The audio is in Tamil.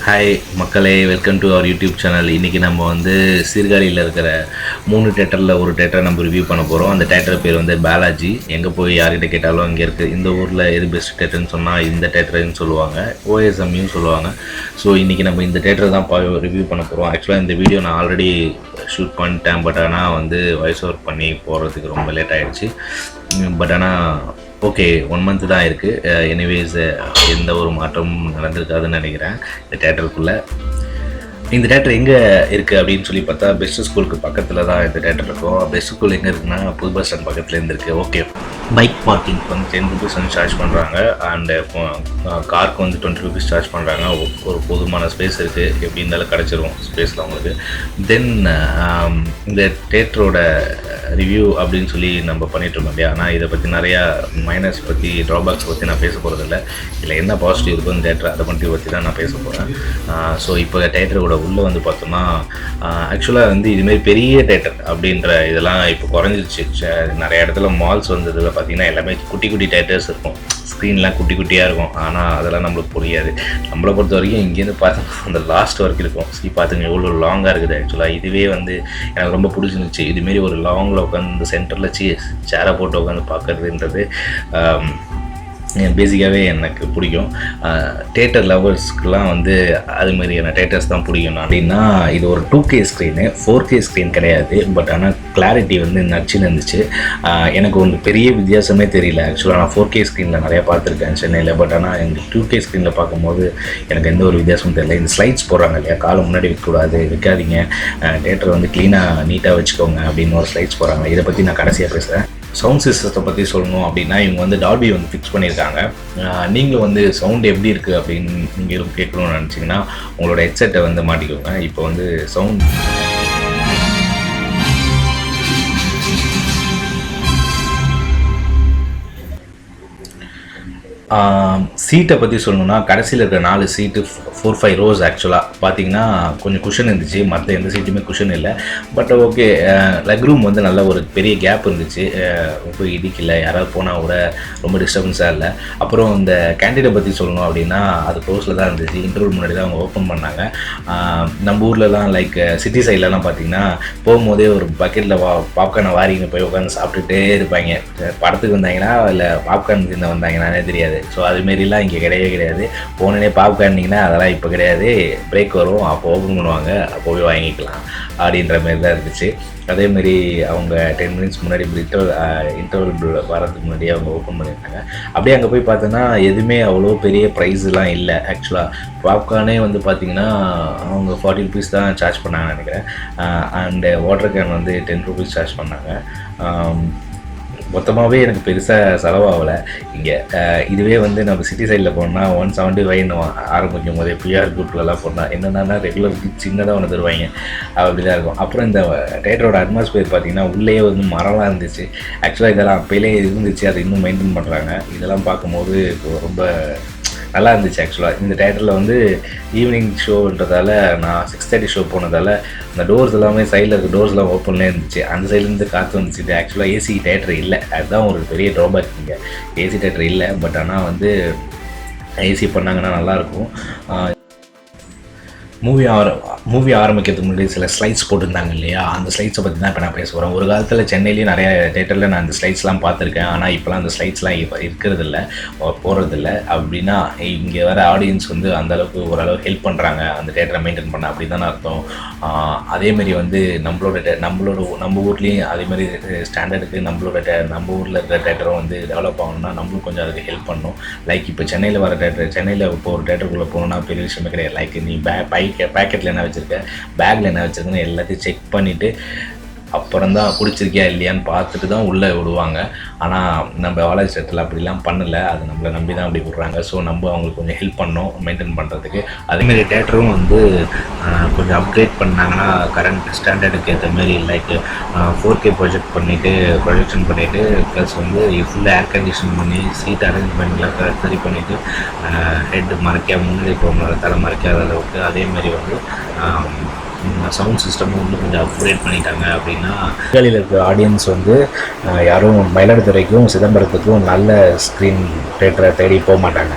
ஹாய் மக்களே, welcome to our YouTube channel. இன்றைக்கி நம்ம வந்து சீர்காழியில் இருக்கிற 3 தேட்டரில் ஒரு தேட்டரை நம்ம ரிவ்யூ பண்ண போகிறோம். அந்த தேட்டர் பேர் வந்து பாலாஜி. எங்கே போய் யார்கிட்ட கேட்டாலும் அங்கே இருக்குது. இந்த ஊரில் எது பெஸ்ட் தேட்டர்னு சொன்னால் இந்த தேட்டருன்னு சொல்லுவாங்க, ஓஎஸ்எம்யும் சொல்லுவாங்க. ஸோ இன்றைக்கி நம்ம இந்த தேட்டரை தான் ரிவ்யூ பண்ண போகிறோம். ஆக்சுவலாக இந்த வீடியோ நான் ஆல்ரெடி ஷூட் பண்ணிட்டேன். பட் ஆனால் வந்து வாய்ஸ் ஓவர் பண்ணி போகிறதுக்கு ரொம்ப லேட் ஆகிடுச்சு. பட் ஆனால் ஓகே, 1 மந்த் தான் இருக்குது. எனிவேஸ் எந்த ஒரு மாற்றமும் நடந்திருக்காதுன்னு நினைக்கிறேன் இந்த தேட்டருக்குள்ளே. இந்த தேட்டர் எங்கே இருக்குது அப்படின்னு சொல்லி பார்த்தா, பெஸ்ட் ஸ்கூலுக்கு பக்கத்தில் தான் இந்த தேட்டர் இருக்கும். பெஸ்ட் ஸ்கூல் எங்கே இருக்குன்னா புது பஸ் ஸ்டாண்ட் பக்கத்துலேருந்து இருக்குது. ஓகே, பைக் பார்க்கிங் வந்து 10 rupees வந்து சார்ஜ் பண்ணுறாங்க. அண்டு காருக்கு வந்து 20 rupees சார்ஜ் பண்ணுறாங்க. ஒரு போதுமான ஸ்பேஸ் இருக்குது, எப்படி இருந்தாலும் கிடச்சிரும் ஸ்பேஸில் அவங்களுக்கு. தென் இந்த தேட்டரோட ரிவ்யூ அப்படின்னு சொல்லி நம்ம பண்ணிகிட்ருக்கோம் இல்லையா. ஆனால் இதை பற்றி நிறையா மைனஸ் பற்றி, ட்ராபேக்ஸ் பற்றி நான் பேச போகிறதில்ல. இல்லை என்ன பாசிட்டிவ் இருக்கும் இந்த தேட்டர், அதை பற்றி தான் நான் பேச போகிறேன். ஸோ இப்போ தேட்டரோட உள்ளே வந்து பார்த்தோம்னா, ஆக்சுவலாக வந்து இதுமாரி பெரிய தேட்டர் அப்படின்ற இதெல்லாம் இப்போ குறைஞ்சிருச்சு. நிறைய இடத்துல மால்ஸ் வந்ததில் பார்த்திங்கன்னா எல்லாமே குட்டி குட்டி தேட்டர்ஸ் இருக்கும். ஸ்க்ரீன்லாம் குட்டி குட்டியாக இருக்கும். ஆனால் அதெல்லாம் நம்மளுக்கு புரியாது. நம்மளை பொறுத்த வரைக்கும் இங்கேருந்து பார்த்தோம்னா அந்த லாஸ்ட் வரைக்கும் இருக்கும். சரி பார்த்துங்க எவ்வளோ லாங்காக இருக்குது. ஆக்சுவலாக இதுவே வந்து எனக்கு ரொம்ப பிடிச்சிருந்துச்சு. இதுமாரி ஒரு லாங்கில் உட்காந்து சென்டரில் சேரை போட்டு உட்காந்து பார்க்குறதுன்றது பேசிக்காகவே எனக்கு பிடிக்கும். தேட்டர் லவர்ஸ்க்கெலாம் வந்து அதுமாரியான தேட்டர்ஸ் தான் பிடிக்கும். அப்படின்னா இது ஒரு 2K ஸ்க்ரீனு, 4K ஸ்க்ரீன் கிடையாது. பட் ஆனால் கிளாரிட்டி வந்து நச்சுன்னு இருந்துச்சு. எனக்கு ஒன்று பெரிய வித்தியாசமே தெரியல. ஆக்சுவலாக நான் 4K ஸ்க்ரீனில் நிறையா பார்த்துருக்கேன் சென்னையில். பட் ஆனால் எங்கள் 2K ஸ்க்ரீனில் பார்க்கும்போது எனக்கு எந்த ஒரு வித்தியாசமும் தெரியல. இந்த ஸ்லைட்ஸ் போடுறாங்க இல்லையா, காலம் முன்னாடி வைக்கக்கூடாது, வைக்காதீங்க, தேட்டர் வந்து க்ளீனாக நீட்டாக வச்சுக்கோங்க அப்படின்னு ஒரு ஸ்லைட்ஸ் போடுறாங்க. இதை பற்றி நான் கடைசியாக பேசுகிறேன். சவுண்ட் சிஸ்டத்தை பற்றி சொல்லணும் அப்படின்னா, இவங்க வந்து டால்பி வந்து ஃபிக்ஸ் பண்ணியிருக்காங்க. நீங்களும் வந்து சவுண்ட் எப்படி இருக்குது அப்படின்னு நீங்கள் கேட்கணும்னு நினச்சிங்கன்னா உங்களோட ஹெட்செட்டை வந்து மாட்டிக்கோங்க. இப்போ வந்து சவுண்ட் சீட்டை பற்றி சொல்லணுன்னா, கடைசியில் இருக்கிற 4 சீட்டு 4-5 rows ஆக்சுவலாக பார்த்தீங்கன்னா கொஞ்சம் குஷன் இருந்துச்சு. மற்ற எந்த சீட்டுமே குஷன் இல்லை. பட் ஓகே, லெக் ரூம் வந்து நல்ல ஒரு பெரிய கேப் இருந்துச்சு. ரொம்ப இடிக்கல, யாராவது போனால் கூட ரொம்ப டிஸ்டர்பன்ஸாக இல்லை. அப்புறம் இந்த கேண்டீனை பற்றி சொல்லணும் அப்படின்னா, அது க்ளோஸில் தான் இருந்துச்சு. இன்டர்வல் முன்னாடி தான் அவங்க ஓப்பன் பண்ணாங்க. நம்ம ஊர்லலாம் லைக் சிட்டி சைட்லலாம் பார்த்திங்கன்னா போகும்போதே ஒரு பக்கெட்டில் பாப்கார்னை வாரிங்க போய் உட்காந்து சாப்பிட்டுட்டே இருப்பாங்க. படத்துக்கு வந்தாங்கன்னா இல்லை பாப்கார்ன் தின்ன வந்தாங்கன்னானே தெரியாது. ஸோ அதுமாரிலாம் இங்கே கிடையாது. போனே பாப்கார்னிங்கன்னா அதெல்லாம் இப்போ கிடையாது. பிரேக் வரும், அப்போ ஓப்பன் பண்ணுவாங்க, அப்போ போய் வாங்கிக்கலாம் அப்படின்ற மாரி தான் இருந்துச்சு. அதேமாரி அவங்க 10 minutes முன்னாடி இன்டர்வல் வரதுக்கு முன்னாடியே அவங்க ஓப்பன் பண்ணியிருக்காங்க. அப்படியே அங்கே போய் பார்த்தோன்னா எதுவுமே அவ்வளோ பெரிய ப்ரைஸ்லாம் இல்லை. ஆக்சுவலாக பாப்கார்னே வந்து பார்த்திங்கன்னா அவங்க 40 rupees தான் சார்ஜ் பண்ணாங்கன்னு நினைக்கிறேன். அண்டு வாட்டர் கேன் வந்து 10 rupees சார்ஜ் பண்ணாங்க. மொத்தமாகவே எனக்கு பெருசாக செலவாகலை இங்கே. இதுவே வந்து நம்ம சிட்டி சைடில் போனால் 175 ஆரம்பிக்கும் போதே பிஆர் குரூப்லலாம் போனால் என்னென்னா ரெகுலர் சின்னதாக ஒன்று தருவாங்க, அப்படி தான் இருக்கும். அப்புறம் இந்த தேட்டரோட அட்மாஸ்பியர் பார்த்திங்கன்னா உள்ளே வந்து மரம்லாம் இருந்துச்சு. ஆக்சுவலாக இதெல்லாம் அப்போலே இருந்துச்சு, அதை இன்னும் மெயின்டைன் பண்ணுறாங்க. இதெல்லாம் பார்க்கும்போது ரொம்ப நல்லா இருந்துச்சு. ஆக்சுவலாக இந்த தேட்டரில் வந்து ஈவினிங் ஷோன்றதால நான் 6:30 ஷோ போனதால் அந்த டோர்ஸ் எல்லாமே சைடில் இருக்க டோர்ஸ்லாம் ஓப்பன்லேயே இருந்துச்சு. அந்த சைட்லேருந்து காற்று வந்துச்சு. ஆக்சுவலாக ஏசி தேட்டர் இல்லை, அதுதான் ஒரு பெரிய ட்ராபேக். இங்கே ஏசி தேட்டர் இல்லை. பட் ஆனால் வந்து ஏசி பண்ணாங்கன்னா நல்லாயிருக்கும். மூவி ஆரம்பிக்கிறதுக்கு முன்னாடி சில ஸ்லைட்ஸ் போட்டிருந்தாங்க இல்லையா, அந்த ஸ்லைட்ஸை பற்றி தான் இப்போ நான் பேச போகிறேன். ஒரு காலத்தில் சென்னையிலேயே நிறைய தேட்டரில் நான் அந்த ஸ்லைட்ஸ்லாம் பார்த்துருக்கேன். ஆனால் இப்போலாம் அந்த ஸ்லைட்ஸ்லாம் இப்போ இருக்கிறதில்ல, போகிறதில்ல. அப்படின்னா இங்கே வர ஆடியன்ஸ் வந்து அந்தளவுக்கு ஓரளவு ஹெல்ப் பண்ணுறாங்க அந்த தேட்டரை மெயின்டைன் பண்ண, அப்படி தான் அர்த்தம். அதேமாரி வந்து நம்ம ஊர்லேயும் அதேமாதிரி ஸ்டாண்டர்டுக்கு நம்ம ஊரில் இருக்கிற தேட்டரும் வந்து டெவலப் ஆகணும்னா நம்மளும் கொஞ்சம் அதுக்கு ஹெல்ப் பண்ணணும். லைக் இப்போ சென்னையில் வர தேட்டர், சென்னையில் இப்போ ஒரு தேட்டருக்குள்ளே போகணுன்னா பெரிய விஷயமே கிடையாது. லைக் நீ பேக்கெட்டில் என்ன வச்சுருக்க, பேக்கில் என்ன வச்சுருக்குன்னு எல்லாத்தையும் செக் பண்ணிவிட்டு அப்புறம் தான் பிடிச்சிருக்கியா இல்லையான்னு பார்த்துட்டு தான் உள்ளே விடுவாங்க. ஆனால் நம்ம பாலாஜி தேட்டரில் அப்படிலாம் பண்ணலை. அது நம்மளை நம்பி தான் அப்படி விட்றாங்க. ஸோ நம்ம அவங்களுக்கு கொஞ்சம் ஹெல்ப் பண்ணணும் மெயின்டைன் பண்ணுறதுக்கு. அதேமாரி தேட்டரும் வந்து கொஞ்சம் அப்கிரேட் பண்ணாங்கன்னா கரண்ட் ஸ்டாண்டர்டுக்கு ஏற்ற மாரி லைக் 4K ப்ரொஜெக்ஷன் பண்ணிவிட்டு ப்ளஸ் வந்து ஃபுல்லாக ஏர் கண்டிஷன் பண்ணி சீட் அரேஞ்ச்மெண்ட்லாம் சரி பண்ணிவிட்டு ஹெட்டு முன்னாடி போகிற தலை மறைக்காத அளவுக்கு அதேமாரி வந்து சவுண்ட் சிஸ்டமும் வந்து கொஞ்சம் அப்கிரேட் பண்ணிட்டாங்க. அப்படின்னா சீர்காழியில் இருக்கிற ஆடியன்ஸ் வந்து யாரும் மயிலாடுதுறைக்கும் சிதம்பரத்துக்கும் நல்ல ஸ்க்ரீன் தேட்டரை தேடி போக மாட்டாங்க.